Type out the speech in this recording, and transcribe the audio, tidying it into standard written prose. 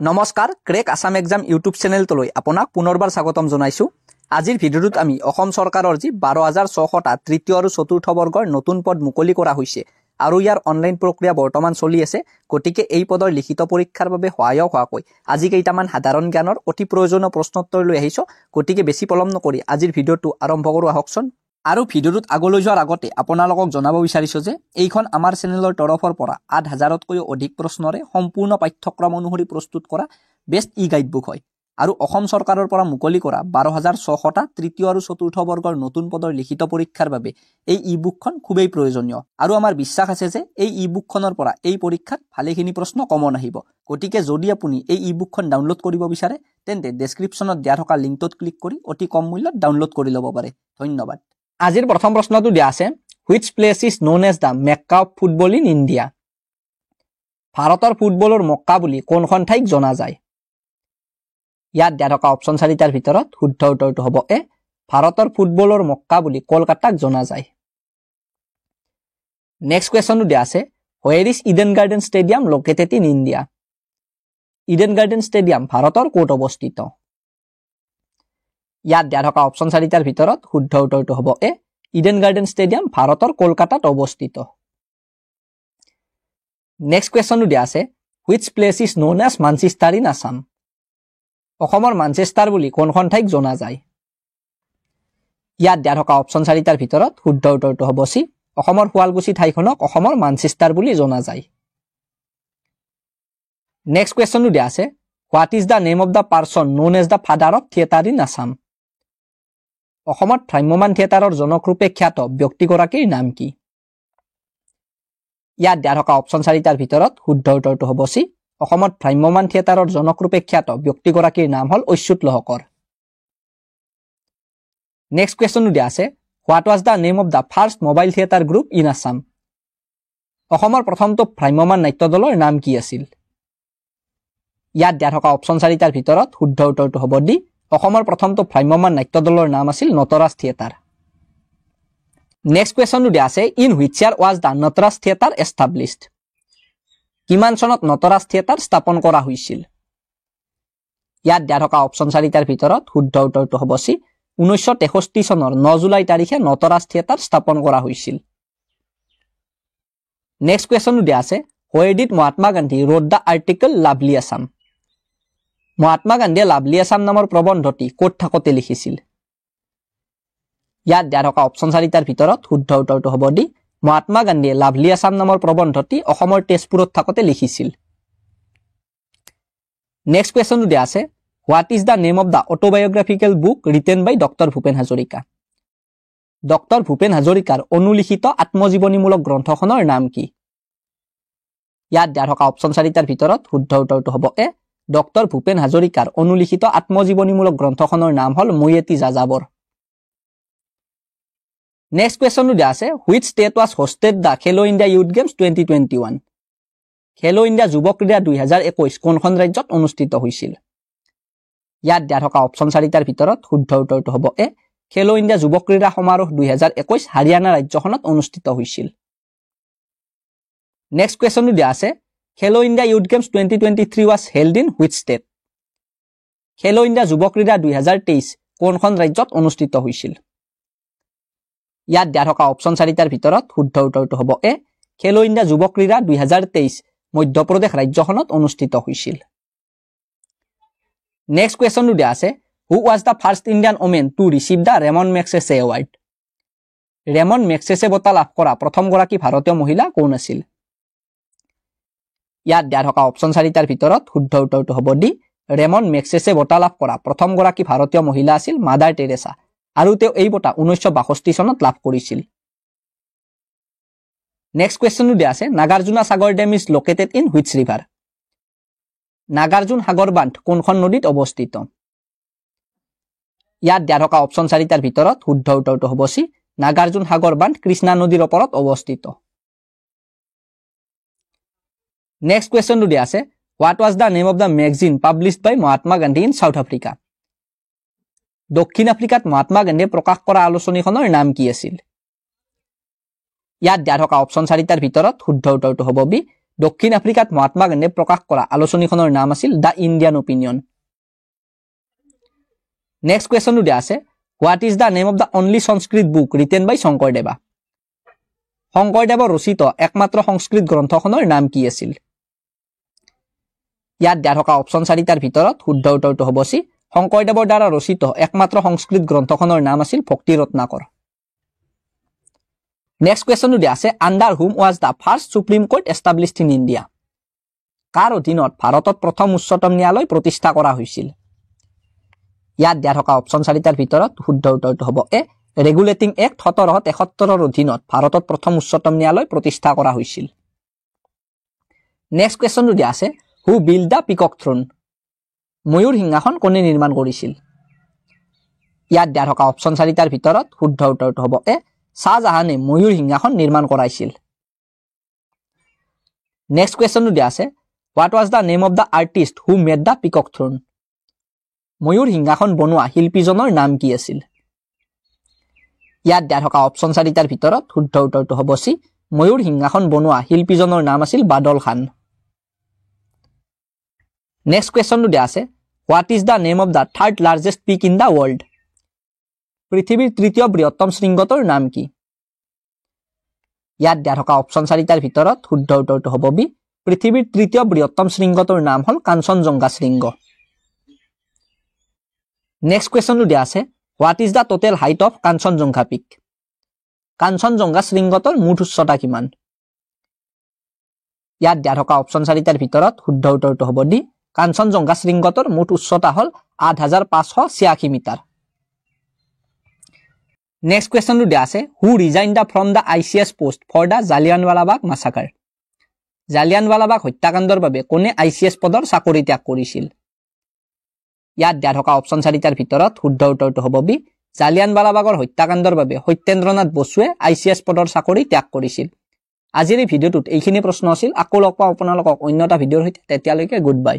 নমস্কাৰ crack Assam exam YouTube চেনেলটোলৈ আপোনাক পুনৰবাৰ স্বাগতম জনাইছো। আজিৰ ভিডিঅ'টোত আমি অসম চৰকাৰৰ যি ১২,৬০০টা তৃতীয় আৰু চতুৰ্থ বৰ্গৰ নতুন পদ মুকলি কৰা হৈছে আৰু ইয়াৰ অনলাইন প্ৰক্ৰিয়া বৰ্তমান চলি আছে। গতিকে এই পদৰ লিখিত পৰীক্ষাৰ বাবে সহায়ক হোৱাকৈ আজি কেইটামান সাধাৰণ জ্ঞানৰ অতি প্ৰয়োজনীয় প্ৰশ্নোত্তৰ লৈ আহিছো। গতিকে বেছি পলম নকৰি আজিৰ ভিডিঅ'টো আৰম্ভ কৰোঁ আহকচোন। আৰু ভিডিঅ'টোত আগলৈ যোৱাৰ আগতে আপোনালোকক জনাব বিচাৰিছো যে এইখন আমাৰ চেনেলৰ তৰফৰ পৰা ৮,০০০তকৈও অধিক প্ৰশ্নৰে সম্পূৰ্ণ পাঠ্যক্ৰম অনুসৰি প্ৰস্তুত কৰা বেষ্ট ই গাইডবুক হয় আৰু অসম চৰকাৰৰ পৰা মুকলি কৰা ১২,৬০০টা তৃতীয় আৰু চতুৰ্থ বৰ্গৰ নতুন পদৰ লিখিত পৰীক্ষাৰ বাবে এই ই বুকখন খুবেই প্ৰয়োজনীয় আৰু আমাৰ বিশ্বাস আছে যে এই ই বুকখনৰ পৰা এই পৰীক্ষাত ভালেখিনি প্ৰশ্ন কমন আহিব। গতিকে যদি আপুনি এই ই বুকখন ডাউনলোড কৰিব বিচাৰে তেন্তে ডেছক্ৰিপশ্যনত দিয়া থকা লিংকটোত ক্লিক কৰি অতি কম মূল্যত ডাউনলোড কৰি ল'ব পাৰে। ধন্যবাদ। আজিৰ প্ৰথম প্ৰশ্নটো দিয়া আছে, which place is known as the Mecca of football in India? ভাৰতৰ ফুটবলৰ মক্কা বুলি কোনখন ঠাইক জনা যায়? ইয়াত দিয়া থকা অপচন ৪টাৰ ভিতৰত শুদ্ধ উত্তৰটো হ'ব এ, ভাৰতৰ ফুটবলৰ মক্কা বুলি কলকাতাক জনা যায়। নেক্সট কুৱেশ্যনটো দিয়া আছে, where is Eden Garden Stadium located in India? Eden garden stadium ভাৰতৰ ক'ত অৱস্থিত? ইয়াত দিয়া থকা অপচন ৪টাৰ ভিতৰত শুদ্ধ উত্তৰটো হ'ব এ, ইডেন গাৰ্ডেন ষ্টেডিয়াম ভাৰতৰ কলকাতাত অৱস্থিত। নেক্সট কুৱেশ্যনটো দিয়া আছে, which place is known as Manchester in Assam? অসমৰ মানচেষ্টাৰ বুলি কোনখন ঠাইক জনা যায়? ইয়াত দিয়া থকা অপচন ৪টাৰ ভিতৰত শুদ্ধ উত্তৰটো হ'ব চি, অসমৰ শুৱালকুছি ঠাইখনক অসমৰ মানচেষ্টাৰ বুলি জনা যায়। নেক্সট কুৱেশ্যনটো দিয়া আছে, what is the name of the person known as the father of theatre in Assam? অসমত ভ্ৰাম্যমান থিয়েটাৰৰ জনকৰূপে খ্যাত ব্যক্তিগৰাকীৰ নাম কি? ইয়াত দিয়া থকা অপচন ৪টাৰ ভিতৰত শুদ্ধ উত্তৰটো হ'ব চি, অসমত ভ্ৰাম্যমান থিয়েটাৰৰ জনকৰূপে খ্যাত ব্যক্তিগৰাকীৰ নাম হ'ল অচ্যুত লহকৰ। নেক্সট কুৱেশ্যনটো দিয়া আছে, what was the name of the first mobile theatre group in Assam? অসমৰ প্ৰথমটো ভ্ৰাম্যমান নাট্য দলৰ নাম কি আছিল? ইয়াত দিয়া থকা অপচন ৪টাৰ ভিতৰত শুদ্ধ উত্তৰটো হ'ব ডি, অসমৰ প্ৰথমটো ভ্ৰাম্যমান নাট্য দলৰ নাম আছিল নটৰাজ থিয়েটাৰ। নেক্সট কুৱেশ্যনটো দিয়া আছে, in which year was the Natraj theatre established? কিমান চনত নটৰাজ থিয়েটাৰ স্থাপন কৰা হৈছিল? ইয়াত দিয়া থকা অপচন ৪টাৰ ভিতৰত শুদ্ধ উত্তৰটো হ'ব চি, ১৯৬৩ চনৰ ৯ জুলাই তাৰিখে নটৰাজ থিয়েটাৰ স্থাপন কৰা হৈছিল। নেক্সট কুৱেশ্যনটো দিয়া আছে, where did Mahatma Gandhi wrote the article lovely Assam? Mahatma গান্ধীয়ে লাভলি আছাম নামৰ প্ৰবন্ধটি ক'ত থাকোতে লিখিছিল? ইয়াত দিয়া থকা অপচন ৪টাৰ ভিতৰত শুদ্ধ উত্তৰটো হ'ব ডি, মহাত্মা গান্ধীয়ে লাভলি আছাম নামৰ প্ৰবন্ধটি অসমৰ তেজপুৰত থাকোতে লিখিছিল। নেক্সট কুৱেশ্যনটো দিয়া আছে, what is the name of the autobiographical book written by doctor Bhupen Hazarika? Doctor Bhupen হাজৰিকাৰ অনুলিখিত আত্মজীৱনীমূলক গ্ৰন্থখনৰ নাম কি? ইয়াত দিয়া থকা অপচন ৪টাৰ ভিতৰত শুদ্ধ উত্তৰটো হ'ব এ, ডক্টৰ ভূপেন হাজৰিকাৰ অনুলিখিত আত্মজীৱনীমূলক গ্ৰন্থখনৰ নাম হ'ল মই এটি যাযাবৰ। নেক্সট কুৱেশ্যনটো দিয়া আছে, হুইচ ষ্টেট ৱাজ হোষ্টেড দ্য খেলো ইণ্ডিয়া ইউথ গেমছ 2021? খেলো ইণ্ডিয়া যুৱ ক্ৰীড়া 2021 কোনখন ৰাজ্যত অনুষ্ঠিত হৈছিল? ইয়াত দিয়া থকা অপচন ৪টাৰ ভিতৰত শুদ্ধ উত্তৰটো হ'ব এ, খেলো ইণ্ডিয়া যুৱ ক্ৰীড়া সমাৰোহ 2021 হাৰিয়ানা ৰাজ্যখনত অনুষ্ঠিত হৈছিল। নেক্সট কুৱেশ্যনটো দিয়া আছে, খেলো India youth games 2023 was held in which state? খেলো ইণ্ডিয়া যুৱ ক্ৰীড়া 2023 কোনখন ৰাজ্যত অনুষ্ঠিত হৈছিল? ইয়াত দিয়া থকা অপচন ৪টাৰ ভিতৰত শুদ্ধ উত্তৰটো হ'ব এ, খেলো ইণ্ডিয়া যুৱ ক্ৰীড়া 2023 মধ্যপ্ৰদেশ ৰাজ্যখনত অনুষ্ঠিত হৈছিল। নেক্সট কুৱেশ্যনটো দিয়া আছে, who was the first Indian women to receive the Ramon Magsaysay award? Ramon Magsaysay বঁটা লাভ কৰা প্ৰথমগৰাকী ভাৰতীয় মহিলা কোন আছিল? ইয়াত দিয়া থকা অপচন ৪টাৰ ভিতৰত শুদ্ধ উত্তৰটো হ'ব ডি, ৰেমন মেগছেছে বঁটা লাভ কৰা প্ৰথমগৰাকী ভাৰতীয় মহিলা আছিল মাদাৰ টেৰেছা আৰু তেওঁ এই বঁটা ১৯৬২ চনত লাভ কৰিছিল। নেক্সট কুৱেশ্যনটো দিয়া আছে, Nagarjuna Sagar dam is located in which river? Nagarjuna Sagar বান্ধ কোনখন নদীত অৱস্থিত? ইয়াত দিয়া থকা অপচন ৪টাৰ ভিতৰত শুদ্ধ উত্তৰটো হ'ব চি, নাগাৰ্জুন সাগৰ বান্ধ কৃষ্ণা নদীৰ ওপৰত অৱস্থিত। নেক্সট কুৱেশ্যনটো দিয়া আছে, what was the name of the magazine published by Mahatma Gandhi in South Africa? দক্ষিণ আফ্ৰিকাত মহাত্মা গান্ধীয়ে প্ৰকাশ কৰা আলোচনীখনৰ নাম কি আছিল? ইয়াত দিয়া থকা অপচন ৪টাৰ ভিতৰত শুদ্ধ উত্তৰটো হ'ব বি, দক্ষিণ আফ্ৰিকাত মহাত্মা গান্ধীয়ে প্ৰকাশ কৰা আলোচনীখনৰ নাম আছিল দ্য ইণ্ডিয়ান অপিনিয়ন। নেক্সট কুৱেশ্যনটো দিয়া আছে, what is the name of the only Sanskrit book written by Shankardeva? শংকৰদেৱৰ ৰচিত একমাত্ৰ সংস্কৃত গ্ৰন্থখনৰ নাম কি আছিল? ইয়াত দিয়া থকা অপশ্যন 4টাৰ ভিতৰত শুদ্ধ উত্তৰটো হ'ব চি। শংকৰদেৱৰ দ্বাৰা ৰচিত একমাত্ৰ সংস্কৃত গ্ৰন্থখনৰ নাম আছিল ভক্তি ৰত্নাকৰ। নেক্সট কুৱেশ্যনটো দিয়া আছে, under whom was the first supreme court established in India? কাৰ অধীনত ভাৰতত প্ৰথম উচ্চতম ন্যায়ালয় প্ৰতিষ্ঠা কৰা হৈছিল? ইয়াত দিয়া থকা অপশ্যন 4টাৰ ভিতৰত শুদ্ধ উত্তৰটো হ'ব এ। ৰেগুলেটিং এক্ট 1773 অধীনত ভাৰতত প্ৰথম উচ্চতম ন্যায়ালয় প্ৰতিষ্ঠা কৰা হৈছিল। নেক্সট কুৱেশ্যনটো দিয়া আছে, হু বিল্ড দ্য পিকক থ্ৰোন? ময়ূৰ সিংহাসন কোনে নিৰ্মাণ কৰিছিল? ইয়াত দিয়া থকা অপশ্যন 4টাৰ ভিতৰত শুদ্ধ উত্তৰটো হ'ব এ। শ্বাহজাহানে ময়ূৰ সিংহাসন নিৰ্মাণ কৰাইছিল। নেক্সট কুৱেশ্যনটো দিয়া আছে, what was the name of the artist who made the পিকক থ্ৰোন? ময়ূৰ সিংহাসন বনোৱা শিল্পীজনৰ নাম কি আছিল? ইয়াত দিয়া থকা অপশ্যন 4টাৰ ভিতৰত শুদ্ধ উত্তৰটো হ'ব চি। ময়ূৰ সিংহাসন বনোৱা শিল্পীজনৰ নাম আছিল বাদল খান। নেক্সট কুৱেশ্যনটো দিয়া আছে, what is the name of the third largest peak in the world? পৃথিৱীৰ তৃতীয় বৃহত্তম শৃংগটোৰ নাম কি? ইয়াত দিয়া থকা অপশ্যন 4টাৰ ভিতৰত শুদ্ধ উত্তৰটো হ'ব বি। পৃথিৱীৰ তৃতীয় বৃহত্তম শৃংগটোৰ নাম হ'ল কাঞ্চনজংঘা শৃংগ। নেক্সট কুৱেশ্যনটো দিয়া আছে, what is the total height of Kanchenjunga peak? Kanchenjunga শৃংগটোৰ মুঠ উচ্চতা কিমান? ইয়াত দিয়া থকা অপশ্যন 4টাৰ ভিতৰত শুদ্ধ উত্তৰটো হ'ব ডি। কাঞ্চনজংঘা শৃংগটোৰ মুঠ উচ্চতা হ'ল 8586 মিটাৰ। নেক্সট কুৱেশ্যনটো দিয়া আছে, who resign the from the ICS post for the Jallianwala Bagh massacre? Jallianwala Bagh হত্যাকাণ্ডৰ বাবে কোনে ICS পদৰ চাকৰি ত্যাগ কৰিছিল? ইয়াত দিয়া থকা অপশ্যন 4টাৰ ভিতৰত শুদ্ধ উত্তৰটো হ'ব বি। জালিয়ানৱালাবাগৰ হত্যাকাণ্ডৰ বাবে সত্যেন্দ্ৰনাথ বসুৱে ICS পদৰ চাকৰি ত্যাগ কৰিছিল। আজিৰ এই ভিডিঅ'টোত এইখিনি প্ৰশ্ন আছিল। আকৌ লগ পাম আপোনালোকক অন্য এটা ভিডিঅ'ৰ সৈতে, তেতিয়ালৈকে গুড বাই।